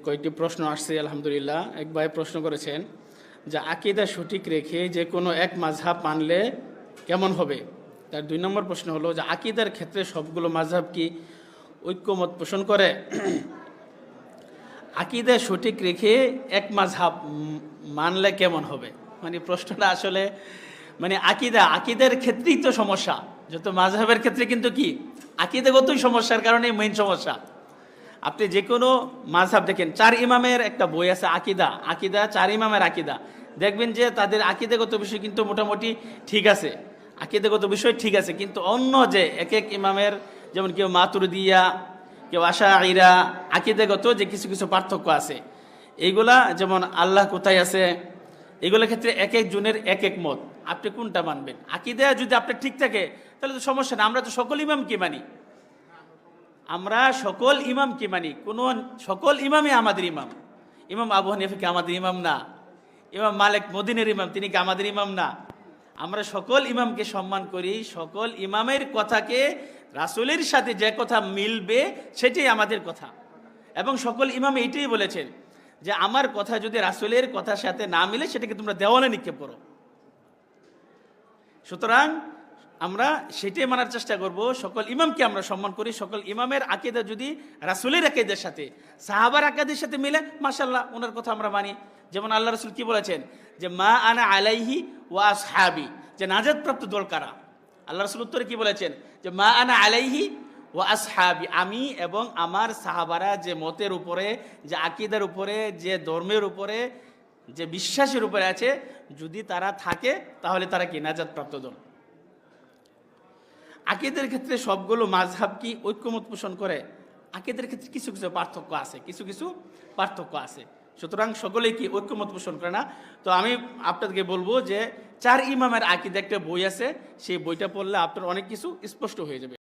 কয়েকটি প্রশ্ন আসছে আলহামদুলিল্লাহ। এক ভাই প্রশ্ন করেছেন যে আকীদা সঠিক রেখে যে কোনো এক মাযহাব মানলে কেমন হবে। তার 2 নম্বর প্রশ্ন হলো যে আকীদার ক্ষেত্রে সবগুলো মাযহাব কি ঐক্যমত পোষণ করে। আকীদা সঠিক রেখে এক মাযহাব মানলে কেমন হবে, মানে প্রশ্নটা আসলে মানে আকীদার ক্ষেত্রেই তো সমস্যা, যত মাযহাবের ক্ষেত্রে কিন্তু কি আকীদাগতই সমস্যার কারণে মেইন সমস্যা। আপনি যে কোনো মাযহাব দেখেন, 4 ইমামের একটা বই আছে আকিদা 4 ইমামের আকিদা, দেখবেন যে তাদের আকীদাগত বিষয় কিন্তু মোটামুটি ঠিক আছে, আকীদাগত বিষয় ঠিক আছে, কিন্তু অন্য যে এক এক ইমামের, যেমন কেউ মাতুরিদিয়া, কেউ আশাঈরা, আকীদাগত যে কিছু কিছু পার্থক্য আছে, এইগুলা যেমন আল্লাহ কোথায় আছে, এগুলোর ক্ষেত্রে এক এক জনের এক এক মত। আপনি কোনটা মানবেন? আকীদা যদি আপনার ঠিক থাকে তাহলে তো সমস্যা না, আমরা তো সকল ইমামকে মানি, আমরা সকল ইমামকে মানি, কোন সকল ইমামই আমাদের ইমাম। ইমাম আবু হানিফা কি আমাদের ইমাম না? ইমাম মালিক মদিনের ইমাম, তিনি কি আমাদের ইমাম না? আমরা সকল ইমামকে সম্মান করি, সকল ইমামের কথাকে রাসূলের সাথে যে কথা মিলবে সেটাই আমাদের কথা, এবং সকল ইমাম এইটাই বলেছেন যে আমার কথা যদি রাসূলের কথার সাথে না মিলে সেটাকে তোমরা দেওয়ালে নিক্ষেপ করো। সুতরাং আমরা সেটাই মানার চেষ্টা করব, সকল ইমামকে আমরা সম্মান করি, সকল ইমামের আকীদা যদি রাসূলের আকীদার সাথে, সাহাবার আকীদার সাথে মিলে, মাশাআল্লাহ ওনার কথা আমরা মানি। যেমন আল্লাহ রাসূল কি বলেছেন যে মা আনা আলাইহি ওয়া আসহাবি, যে নাজাতপ্রাপ্ত দল কারা? আল্লাহ রাসূল উত্তরে কি বলেছেন যে মা আনা আলাইহি ওয়া আসহাবি, আমি এবং আমার সাহাবারা যে মতের উপরে, যে আকীদার উপরে, যে ধর্মের উপরে, যে বিশ্বাসের উপরে আছে, যদি তারা থাকে তাহলে তারা কি নাজাতপ্রাপ্ত দল। আকীদার ক্ষেত্রে সবগুলো মাযহাব কি ঐক্যমত পোষণ করে? আকীদার ক্ষেত্রে কিছু কিছু পার্থক্য আছে, কিছু কিছু পার্থক্য আছে, সুতরাং সকলেই কি ঐক্যমত পোষণ করে না। তো আমি আপনাদেরকে বলবো যে 4 ইমামের আকীদা একটা বই আছে, সেই বইটা পড়লে আপনার অনেক কিছু স্পষ্ট হয়ে যাবে।